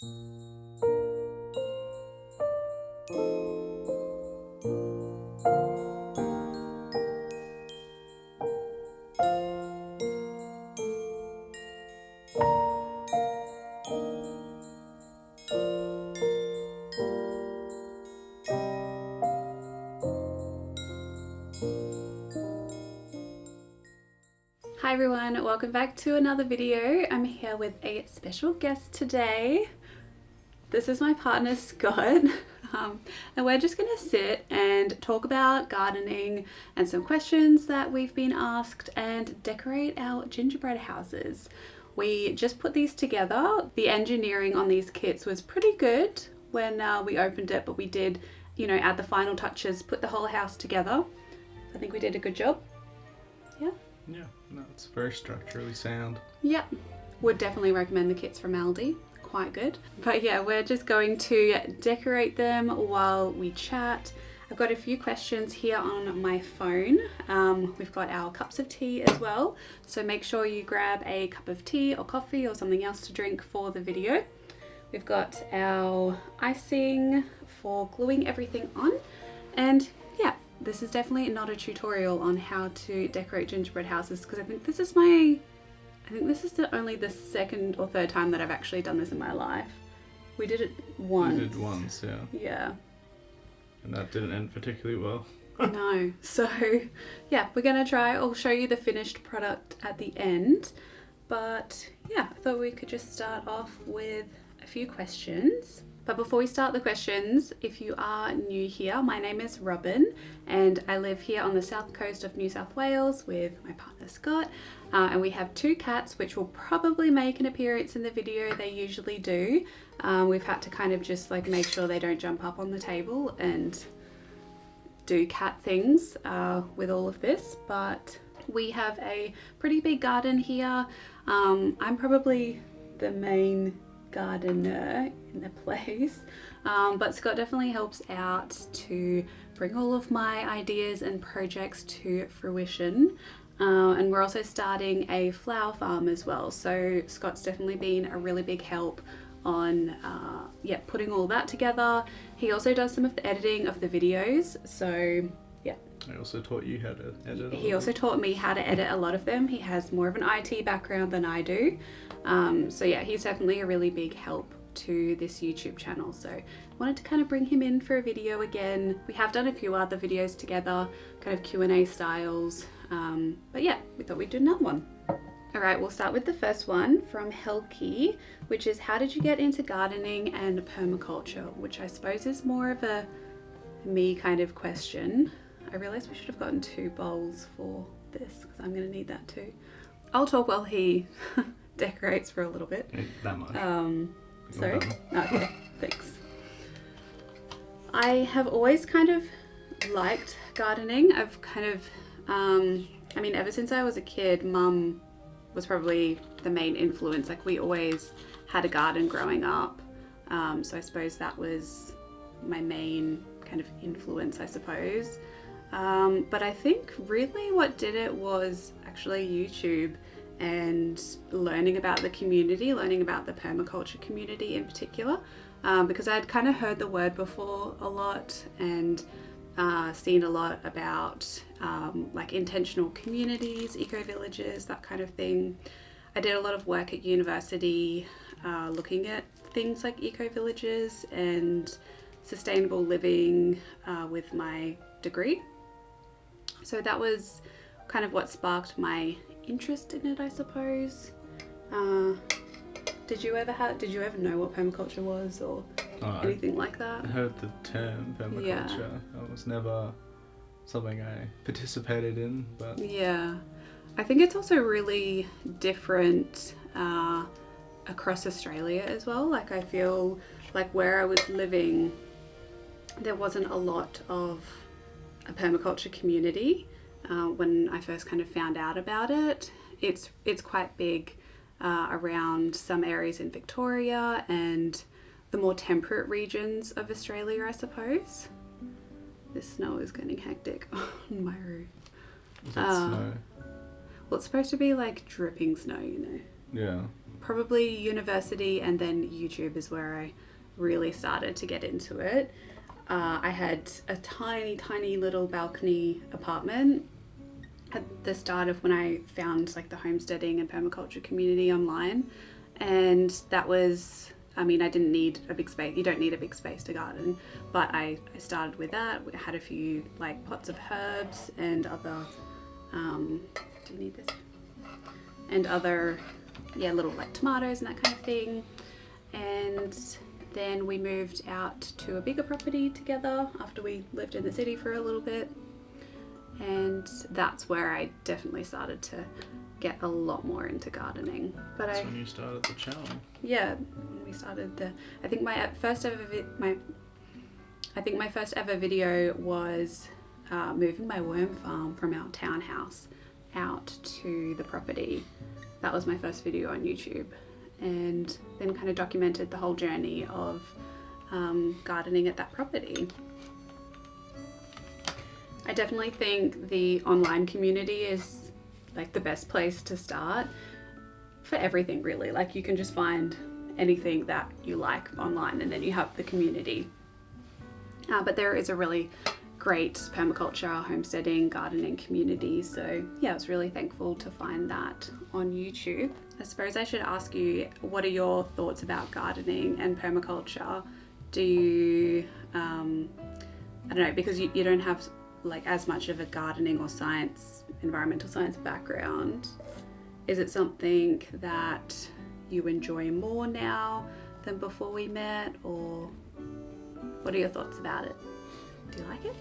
Hi everyone, welcome back to another video. I'm here with a special guest today. This is my partner Scott, and we're just gonna sit and talk about gardening and some questions that we've been asked and decorate our gingerbread houses. We just put these together. The engineering on these kits was pretty good when we opened it, but we did, add the final touches, put the whole house together. I think we did a good job. Yeah, no, it's very structurally sound. Yep, would definitely recommend the kits from Aldi, quite good. But yeah, we're just going to decorate them while we chat. I've got a few questions here on my phone. We've got our cups of tea as well, so make sure you grab a cup of tea or coffee or something else to drink for the video. We've got our icing for gluing everything on, and yeah, this is definitely not a tutorial on how to decorate gingerbread houses, because I think this is only the second or third time that I've actually done this in my life. We did it once. We did once, yeah. Yeah. And that didn't end particularly well. No. So yeah, we're gonna try. I'll show you the finished product at the end. But yeah, I thought we could just start off with a few questions. But before we start the questions, if you are new here, my name is Robyn and I live here on the south coast of New South Wales with my partner Scott, and we have two cats which will probably make an appearance in the video. They usually do. We've had to kind of just like make sure they don't jump up on the table and do cat things with all of this, but we have a pretty big garden here. I'm probably the main gardener in the place, but Scott definitely helps out to bring all of my ideas and projects to fruition, and we're also starting a flower farm as well, so Scott's definitely been a really big help on putting all that together. He also does some of the editing of the videos, so yeah. I also taught you how to edit. He also taught me how to edit a lot of them. He has more of an IT background than I do. So yeah, he's definitely a really big help to this YouTube channel. So I wanted to kind of bring him in for a video again. We have done a few other videos together, kind of Q&A styles. But yeah, we thought we'd do another one. All right, we'll start with the first one from Helki, which is how did you get into gardening and permaculture? Which I suppose is more of a me kind of question. I realized we should have gotten 2 bowls for this because I'm going to need that too. I'll talk while he decorates for a little bit. That much. Sorry? Okay, thanks. I have always kind of liked gardening. I've kind of, ever since I was a kid, Mum was probably the main influence. Like we always had a garden growing up. So I suppose that was my main kind of influence, I suppose. But I think really what did it was actually YouTube and learning about the community, learning about the permaculture community in particular, because I'd kind of heard the word before a lot and seen a lot about like intentional communities, eco-villages, that kind of thing. I did a lot of work at university looking at things like eco-villages and sustainable living with my degree. So that was kind of what sparked my interest in it, I suppose. Did you ever know what permaculture was or anything like that? I heard the term permaculture. Yeah. It was never something I participated in, but yeah, I think it's also really different across Australia as well. Like I feel like where I was living, there wasn't a lot of a permaculture community when I first kind of found out about it. It's quite big around some areas in Victoria and the more temperate regions of Australia, I suppose. This snow is getting hectic on my roof. Is it snow? Well, it's supposed to be like dripping snow, Yeah. probably university, and then YouTube is where I really started to get into it. I had a tiny little balcony apartment at the start of when I found like the homesteading and permaculture community online, and that was, I mean, I didn't need a big space. You don't need a big space to garden, but I started with that. We had a few like pots of herbs and other do you need this? And other, yeah, little like tomatoes and that kind of thing. And then we moved out to a bigger property together after we lived in the city for a little bit. And that's where I definitely started to get a lot more into gardening. But That's when you started the channel. Yeah, when we started I think my first ever video was moving my worm farm from our townhouse out to the property. That was my first video on YouTube, and then kind of documented the whole journey of gardening at that property. I definitely think the online community is like the best place to start for everything, really. Like, you can just find anything that you like online, and then you have the community. But there is a really great permaculture, homesteading, gardening community. So yeah, I was really thankful to find that on YouTube. I suppose I should ask you, what are your thoughts about gardening and permaculture? Do you, I don't know, because you don't have like as much of a gardening or science, environmental science background, is it something that you enjoy more now than before we met, or what are your thoughts about it? Do you like it?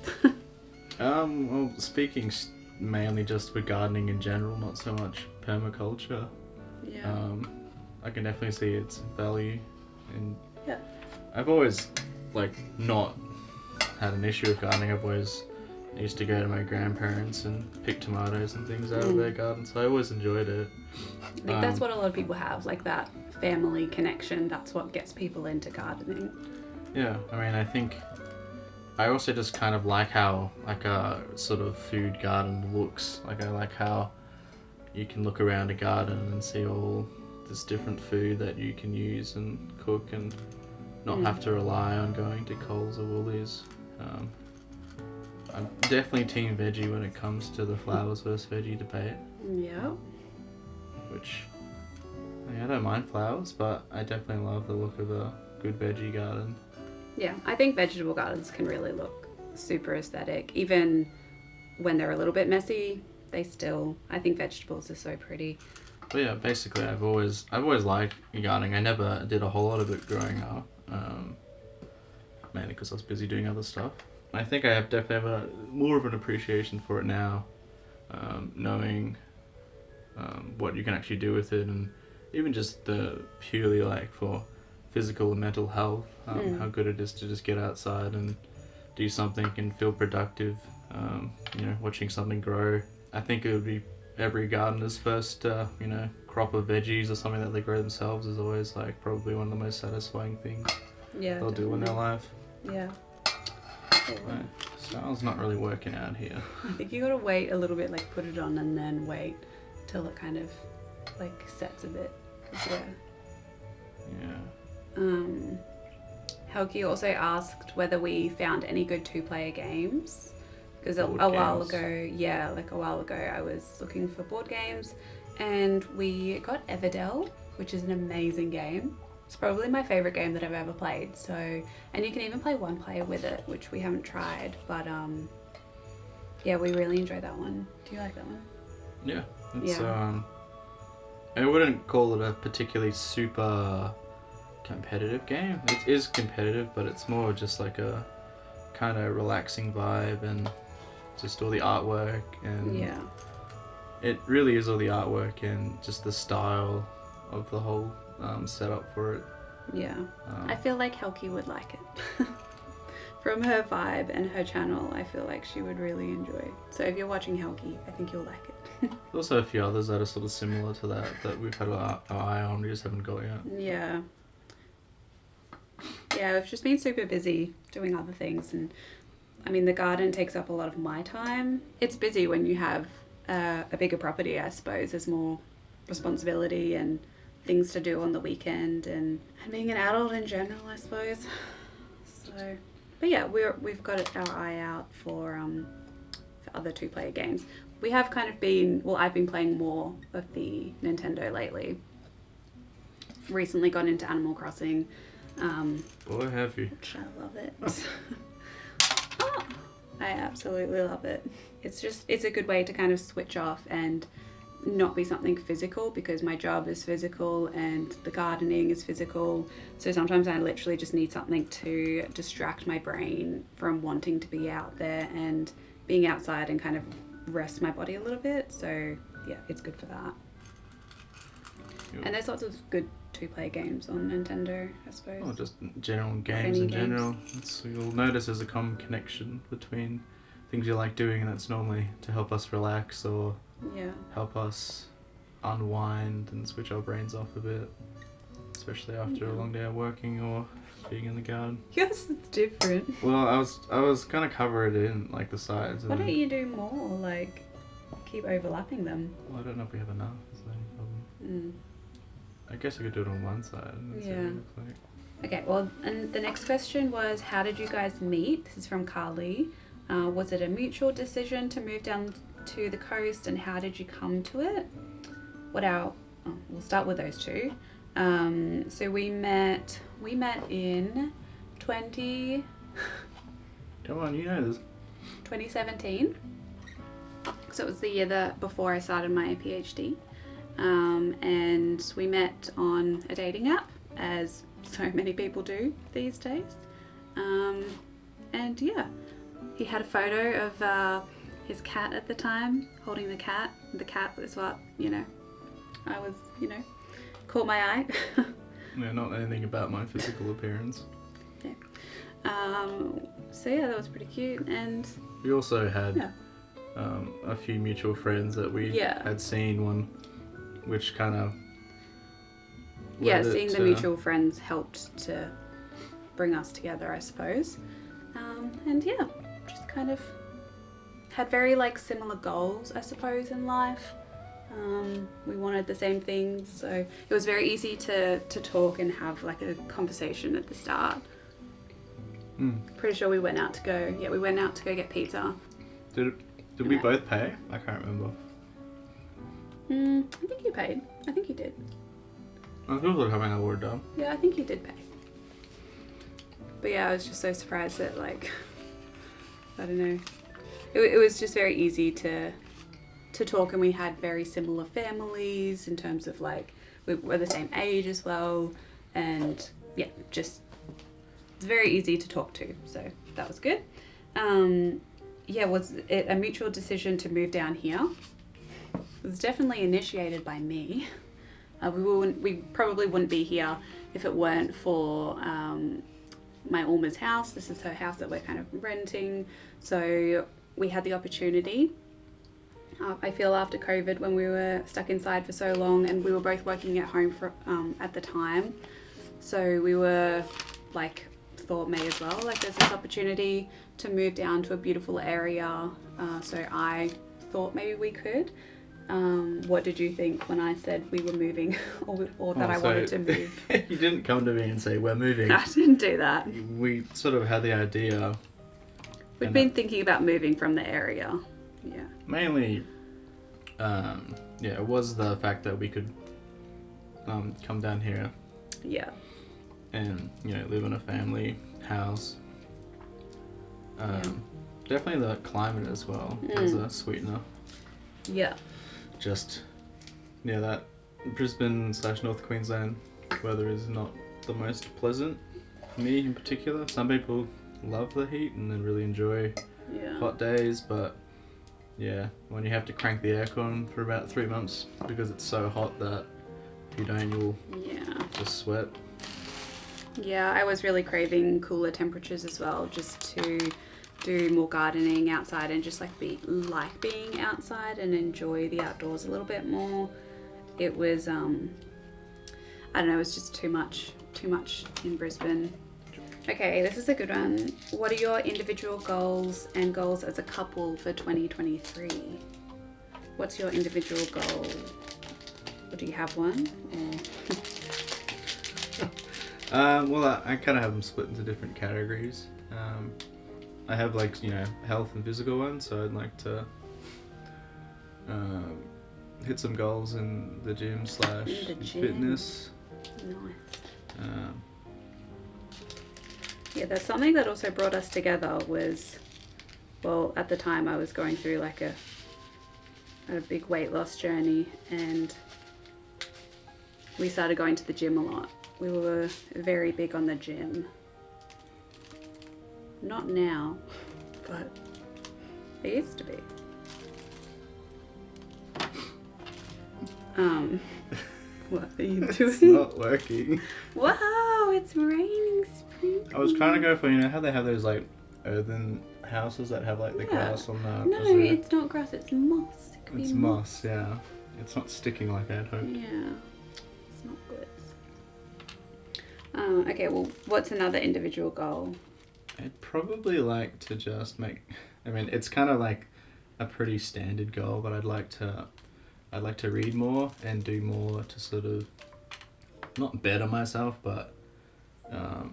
Well, speaking mainly just for gardening in general, not so much permaculture. Yeah. I can definitely see its value, and Yeah. I've always like not had an issue with gardening. I used to go to my grandparents and pick tomatoes and things out of their garden, so I always enjoyed it. I think that's what a lot of people have, like that family connection. That's what gets people into gardening. Yeah, I mean, I think I also just kind of like how like a sort of food garden looks. Like, I like how you can look around a garden and see all this different food that you can use and cook, and not have to rely on going to Coles or Woolies. I'm definitely team veggie when it comes to the flowers versus veggie debate. Yeah. Which, I mean, I don't mind flowers, but I definitely love the look of a good veggie garden. Yeah, I think vegetable gardens can really look super aesthetic. Even when they're a little bit messy, I think vegetables are so pretty. But yeah, basically I've always liked gardening. I never did a whole lot of it growing up, mainly because I was busy doing other stuff. I think I have definitely have more of an appreciation for it now, knowing what you can actually do with it, and even just the purely like for physical and mental health, how good it is to just get outside and do something and feel productive, watching something grow. I think it would be every gardener's first crop of veggies or something that they grow themselves is always like probably one of the most satisfying things they'll do in their life. Yeah. Right. Style's not really working out here. I think you gotta wait a little bit, like put it on and then wait till it kind of like sets a bit. Helgi also asked whether we found any good 2-player games, because a while ago I was looking for board games, and we got Everdell, which is an amazing game. It's probably my favorite game that I've ever played. So, and you can even play 1 player with it, which we haven't tried, but yeah, we really enjoy that one. Do you like that one? Yeah, it's I wouldn't call it a particularly super competitive game. It is competitive, but it's more just like a kind of relaxing vibe, and just all the artwork, and it really is all the artwork and just the style of the whole setup for it. I feel like Helgi would like it. From her vibe and her channel, I feel like she would really enjoy. So if you're watching Helgi, I think you'll like it. There's also a few others that are sort of similar to that we've had our eye on, we just haven't got yet. Yeah, we've just been super busy doing other things, and I mean, the garden takes up a lot of my time. It's busy when you have a bigger property, I suppose. There's more responsibility and things to do on the weekend and being an adult in general, I suppose. So, but yeah, we've got our eye out for other 2-player games. We have kind of I've been playing more of the Nintendo lately. Recently got into Animal Crossing. Boy, have you. Which I love it. Oh, I absolutely love it. It's a good way to kind of switch off and not be something physical, because my job is physical and the gardening is physical. So sometimes I literally just need something to distract my brain from wanting to be out there and being outside and kind of rest my body a little bit. So yeah, it's good for that. Yep. And there's lots of good 2-player games on Nintendo, I suppose. Oh, just general games in general. You'll notice there's a common connection between things you like doing, and that's normally to help us relax or help us unwind and switch our brains off a bit, especially after a long day of working or being in the garden. Yes, it's different. Well, I was gonna cover it in like the sides. Why don't you do more? Like, keep overlapping them. Well, I don't know if we have enough. Is that any problem? I guess I could do it on one side. And see what it looks like. Okay. Well, and the next question was, how did you guys meet? This is from Carly. Was it a mutual decision to move down to the coast, and how did you come to it? We'll start with those two. So we met in 2017. Come on, you know this. So it was the year before I started my PhD. And we met on a dating app, as so many people do these days. And yeah, he had a photo of his cat at the time, holding the cat. The cat was what, I was, caught my eye. Yeah, not anything about my physical appearance. Yeah. So yeah, that was pretty cute. And we also had a few mutual friends that we had seen one, which kind of seeing the mutual friends helped to bring us together, I suppose. And yeah, just kind of had very similar goals, I suppose, in life. We wanted the same things, so it was very easy to talk and have a conversation at the start. Pretty sure we went out to go get pizza. Did we both pay? I can't remember. I think you paid. I think you did. I think it was having a word done. Yeah, I think you did pay. But yeah, I was just so surprised that I don't know. It was just very easy to talk, and we had very similar families in terms of we were the same age as well, and yeah, just it's very easy to talk to, so that was good. Was it a mutual decision to move down here? It was definitely initiated by me. We probably wouldn't be here if it weren't for my Alma's house. This is her house that we're kind of renting, so we had the opportunity. I feel after COVID, when we were stuck inside for so long, and we were both working at home at the time, so we were thought may as well, there's this opportunity to move down to a beautiful area, so I thought maybe we could. What did you think when I said we were moving, or that I wanted to move? You didn't come to me and say we're moving. I didn't do that. We sort of had the idea. We'd been thinking about moving from the area. Yeah. Mainly, it was the fact that we could come down here. Yeah. And live in a family house. Definitely the climate as well is a sweetener. Yeah. Just that Brisbane / North Queensland weather is not the most pleasant. Me in particular. Some people love the heat and then really enjoy hot days, but when you have to crank the aircon for about 3 months because it's so hot that if you don't, you'll just sweat. Yeah, I was really craving cooler temperatures as well, just to do more gardening outside and just being outside and enjoy the outdoors a little bit more. It was I don't know, it was just too much in Brisbane. Okay, this is a good one. What are your individual goals and goals as a couple for 2023? What's your individual goal? Or do you have one? Well, I kind of have them split into different categories. I have like, health and physical ones, so I'd like to hit some goals in the gym / fitness. Nice. Yeah, there's something that also brought us together was, well, at the time I was going through like a big weight loss journey, and we started going to the gym a lot. We were very big on the gym. Not now, but it used to be. What are you doing? It's not working. Wow, it's raining sprinkles. I was trying to go for, how they have those like earthen houses that have like the grass on the No, roof? it's not grass, it's moss. It's moss, yeah. It's not sticking like I had hoped. Yeah, it's not good. Okay, well, what's another individual goal? I'd probably like to just it's kind of like a pretty standard goal, but I'd like to read more and do more to sort of not better myself, but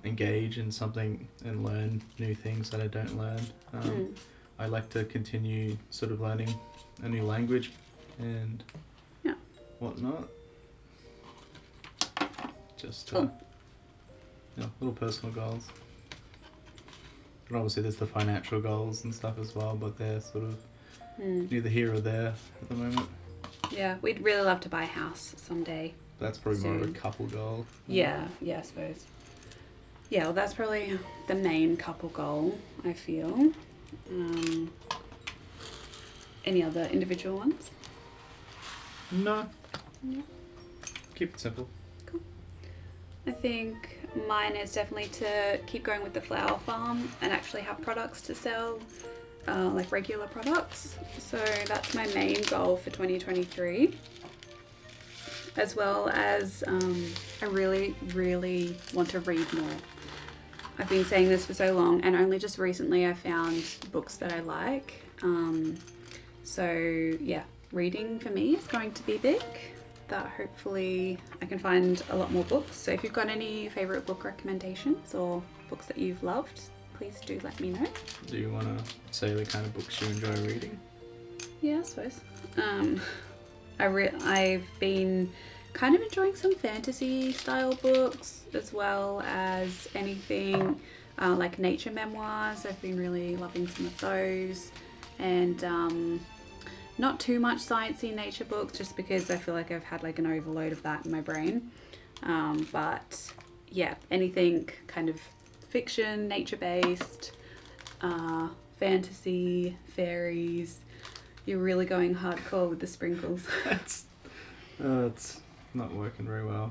engage in something and learn new things that I don't learn. I like to continue sort of learning a new language and whatnot. Just little personal goals. And obviously there's the financial goals and stuff as well, but they're sort of neither here or there at the moment. Yeah, we'd really love to buy a house someday. That's probably more of a couple goal. Yeah, I suppose. Yeah, well, that's probably the main couple goal, I feel. Any other individual ones? No. Keep it simple. Cool. I think mine is definitely to keep going with the flower farm and actually have products to sell, like regular products. So that's my main goal for 2023. As well as I really, really want to read more. I've been saying this for so long, and only just recently I found books that I like. So yeah, reading for me is going to be big. That hopefully I can find a lot more books. So if you've got any favourite book recommendations or books that you've loved, please do let me know. Do you want to say the kind of books you enjoy reading? Yeah, I suppose. I've been kind of enjoying some fantasy style books, as well as anything like nature memoirs. I've been really loving some of those, and not too much sciencey nature books, just because I feel like I've had like an overload of that in my brain. But yeah, anything kind of fiction, nature based, fantasy, fairies. You're really going hardcore with the sprinkles. It's not working very well.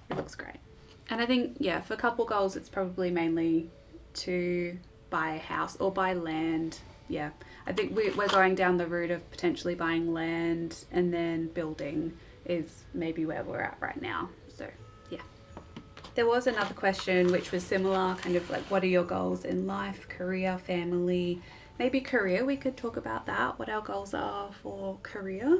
It looks great. And I think, for couple goals, it's probably mainly to buy a house or buy land. Yeah, I think we're going down the route of potentially buying land and then building is maybe where we're at right now. So, yeah. There was another question which was similar, kind of like, what are your goals in life, career, family? Maybe career, we could talk about that, what our goals are for career.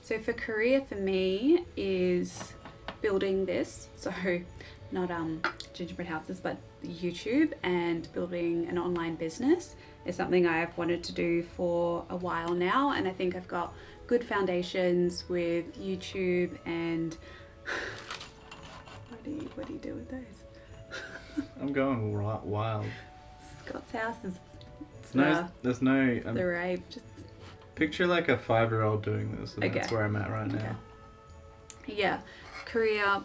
So for career for me is building this, so not gingerbread houses, but YouTube, and building an online business is something I've wanted to do for a while now, and I think I've got good foundations with YouTube. And what do you do with those? I'm going wild. Scott's house is There's no the rave. Just picture like a 5-year-old doing this, and that's where I'm at right now. Yeah, career,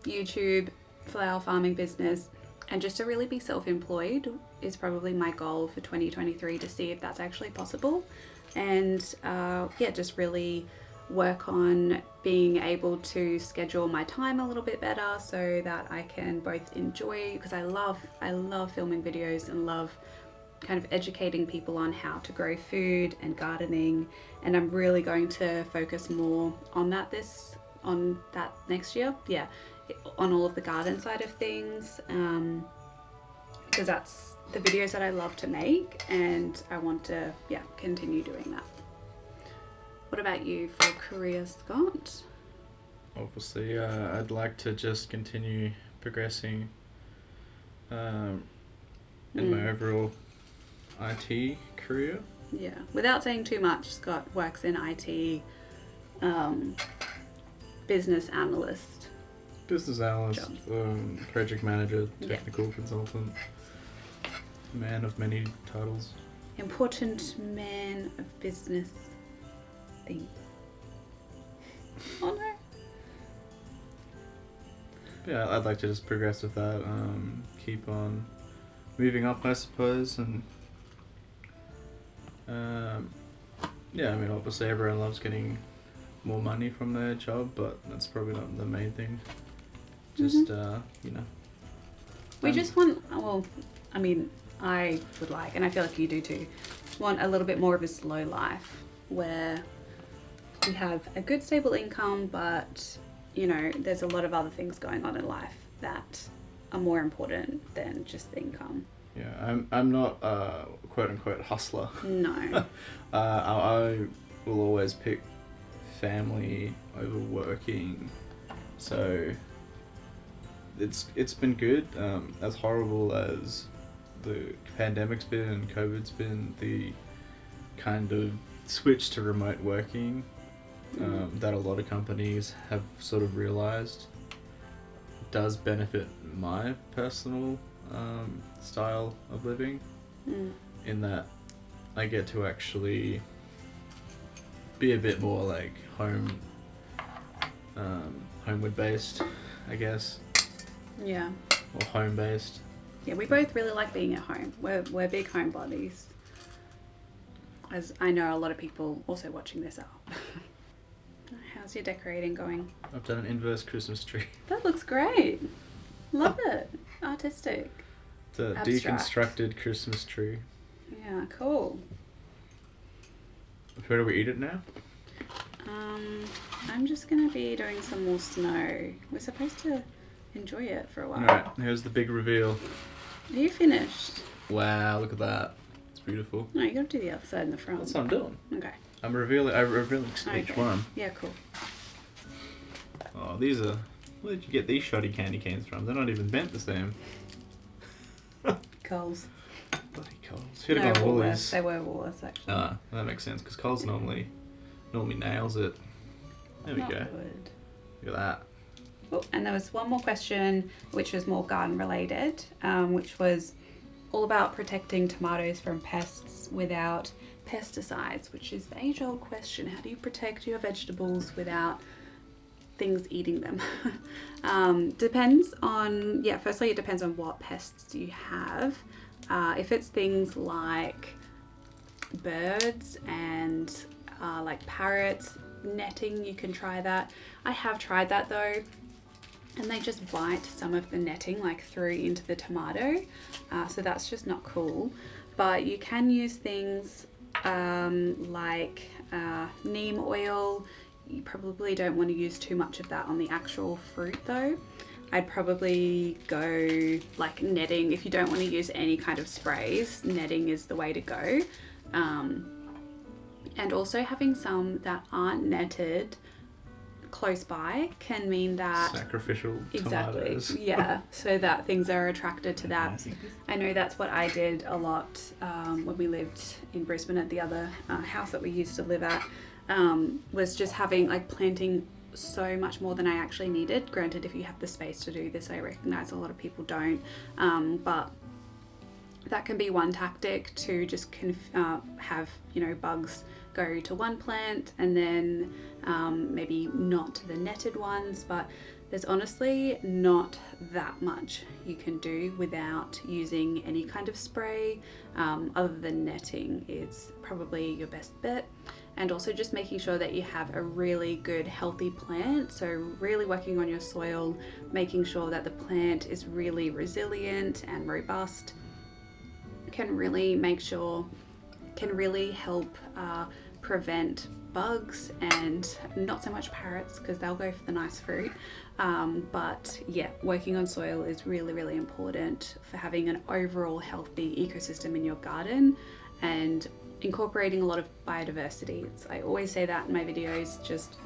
YouTube, flower farming business, and just to really be self-employed is probably my goal for 2023, to see if that's actually possible. And just really work on being able to schedule my time a little bit better so that I can both enjoy, because I love filming videos and love kind of educating people on how to grow food and gardening, and I'm really going to focus more on that next year, on all of the garden side of things, because that's the videos that I love to make, and I want to continue doing that. What about you for career, Scott? obviously, I'd like to just continue progressing in my overall IT career. Yeah. Without saying too much, Scott works in IT, business analyst. Project manager, technical consultant, man of many titles. Important man of business things. Oh no. Yeah, I'd like to just progress with that, keep on moving up, I suppose, and yeah, I mean, obviously everyone loves getting more money from their job, but that's probably not the main thing. Just, you know. We just want, well, I mean, I would like, and I feel like you do too, want a little bit more of a slow life where we have a good stable income, but, you know, there's a lot of other things going on in life that are more important than just the income. Yeah, I'm not a quote unquote hustler. No. I will always pick family over working, so it's been good. As horrible as the pandemic's been and COVID's been, the kind of switch to remote working that a lot of companies have sort of realized does benefit my personal style of living, in that I get to actually be a bit more like homeward based, I guess. Yeah. Or home based. Yeah, we both really like being at home. We're big homebodies. As I know a lot of people also watching this are. How's your decorating going? I've done an inverse Christmas tree. That looks great. Love it. Artistic. It's a Abstract. deconstructed Christmas tree. Yeah, cool. Where do we eat it now? I'm just gonna be doing some more snow. We're supposed to enjoy it for a while. Alright, here's the big reveal. Are you finished? Wow, look at that. It's beautiful. No, you gotta do the other side and the front. That's what I'm doing. Okay. I'm revealing each one. Yeah, cool. Oh, these are... Where did you get these shoddy candy canes from? They're not even bent the same. Coles. Bloody Coles. Should have gone Woolies. They were Woolworths, actually. Ah, that makes sense, because Coles normally nails it. There we Not go. good. Look at that. Oh, and there was one more question, which was more garden related, which was all about protecting tomatoes from pests without pesticides, which is the age-old question. How do you protect your vegetables without things eating them? Depends on, firstly it depends on what pests you have. If it's things like birds and like parrots, netting, you can try that. I have tried that though, and they just bite some of the netting like through into the tomato, so that's just not cool. But you can use things like neem oil. You probably don't want to use too much of that on the actual fruit though. I'd probably go like netting. If you don't want to use any kind of sprays, netting is the way to go. And also having some that aren't netted close by can mean that sacrificial tomatoes. Exactly, yeah, so that things are attracted to that. I know that's what I did a lot when we lived in Brisbane at the other house that we used to live at, was just having like planting so much more than I actually needed. Granted, if you have the space to do this, I recognize a lot of people don't, but that can be one tactic to just have, you know, bugs go to one plant and then maybe not to the netted ones. But there's honestly not that much you can do without using any kind of spray, other than netting is probably your best bet. And also just making sure that you have a really good healthy plant, so really working on your soil, making sure that the plant is really resilient and robust can really help prevent bugs, and not so much parrots because they'll go for the nice fruit, but yeah, working on soil is really, really important for having an overall healthy ecosystem in your garden and incorporating a lot of biodiversity. I always say that in my videos, just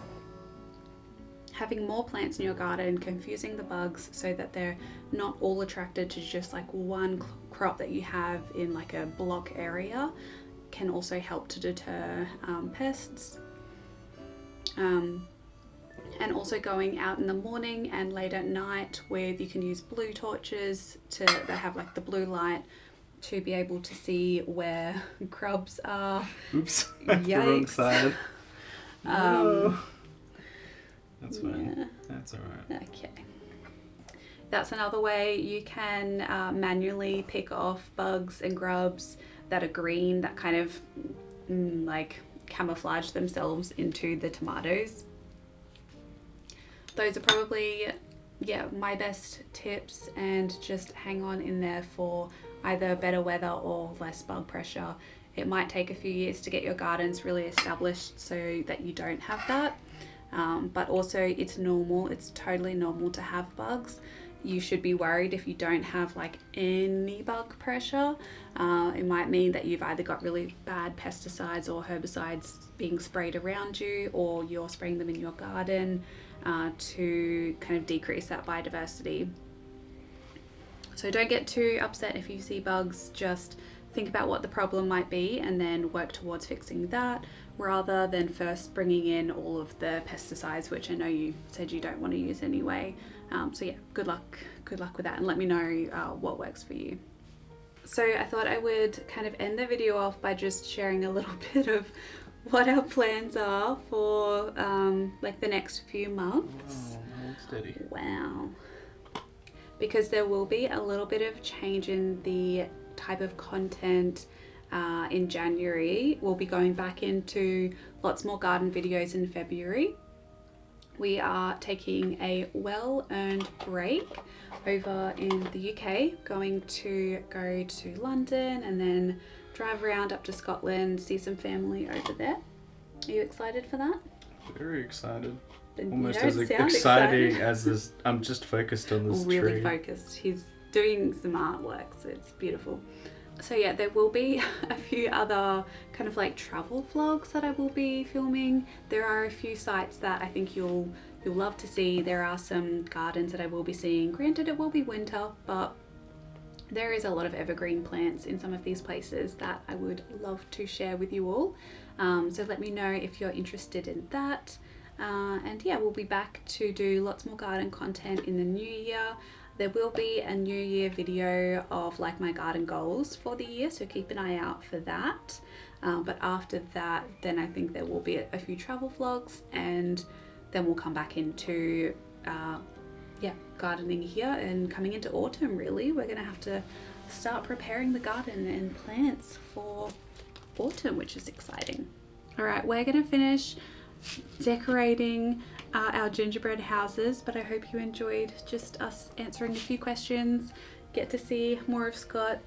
having more plants in your garden, confusing the bugs so that they're not all attracted to just like one crop that you have in like a block area, can also help to deter pests. And also going out in the morning and late at night with, you can use blue torches that have like the blue light to be able to see where grubs are. Oops. Yikes. The wrong side. No. That's fine. Yeah. That's alright. Okay. That's another way you can manually pick off bugs and grubs that are green, that kind of like camouflage themselves into the tomatoes. Those are probably, my best tips, and just hang on in there for either better weather or less bug pressure. It might take a few years to get your gardens really established so that you don't have that. But also it's normal, it's totally normal to have bugs. You should be worried if you don't have like any bug pressure. It might mean that you've either got really bad pesticides or herbicides being sprayed around you, or you're spraying them in your garden to kind of decrease that biodiversity. So don't get too upset if you see bugs. Just think about what the problem might be and then work towards fixing that, rather than first bringing in all of the pesticides, which I know you said you don't want to use anyway. So yeah, good luck with that, and let me know what works for you. So I thought I would kind of end the video off by just sharing a little bit of what our plans are for like the next few months. Wow, hold steady. Wow. Because there will be a little bit of change in the type of content in January. We'll be going back into lots more garden videos in February. We are taking a well-earned break over in the UK, going to go to London and then drive around up to Scotland, see some family over there. Are you excited for that? Very excited. Almost as exciting as this. I'm just focused on this tree. Really focused. He's doing some artwork, so it's beautiful. So yeah, there will be a few other kind of like travel vlogs that I will be filming. There are a few sites that I think you'll love to see. There are some gardens that I will be seeing. Granted, it will be winter, but there is a lot of evergreen plants in some of these places that I would love to share with you all. So let me know if you're interested in that. And yeah, we'll be back to do lots more garden content in the new year. There will be a new year video of like my garden goals for the year, so keep an eye out for that. But after that, then I think there will be a few travel vlogs, and then we'll come back into gardening here, and coming into autumn really. We're gonna have to start preparing the garden and plants for autumn, which is exciting. All right, we're gonna finish decorating our gingerbread houses, but I hope you enjoyed just us answering a few questions, get to see more of Scott.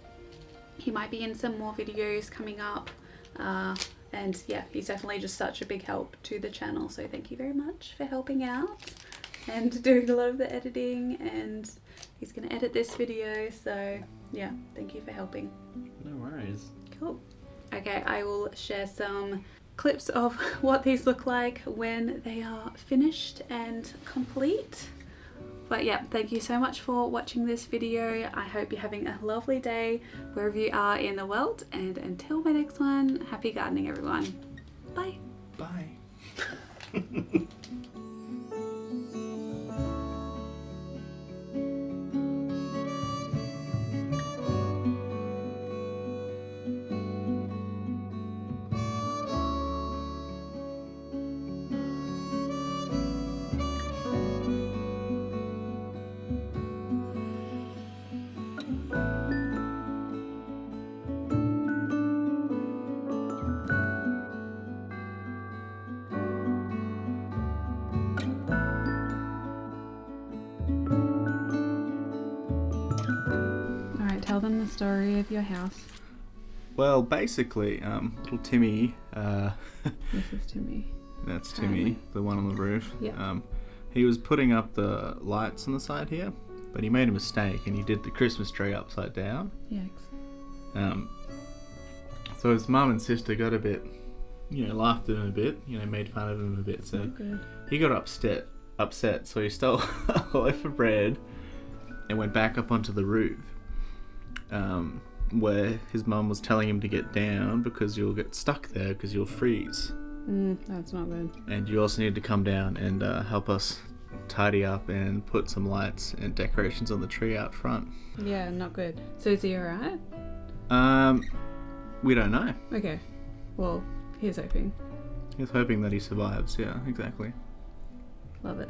He might be in some more videos coming up, and yeah, he's definitely just such a big help to the channel, so thank you very much for helping out and doing a lot of the editing, and he's gonna edit this video, so yeah, thank you for helping. No worries. Cool. Okay, I will share some clips of what these look like when they are finished and complete. But yeah, thank you so much for watching this video. I hope you're having a lovely day wherever you are in the world, and until my next one, happy gardening everyone. Bye. Bye. Tell them the story of your house. Well, basically, little Timmy. This is Timmy. That's Apparently. Timmy, the one on the roof. Yeah. He was putting up the lights on the side here, but he made a mistake and he did the Christmas tree upside down. Yikes. So his mum and sister got a bit, laughed at him a bit, made fun of him a bit. So Not good. he got upset upset, so he stole a loaf of bread and went back up onto the roof, where his mum was telling him to get down because you'll get stuck there because you'll freeze. That's not good. And you also need to come down and help us tidy up and put some lights and decorations on the tree out front. Yeah, not good. So is he alright? We don't know. Okay. Well, here's hoping. He's hoping that he survives. Yeah, exactly. Love it.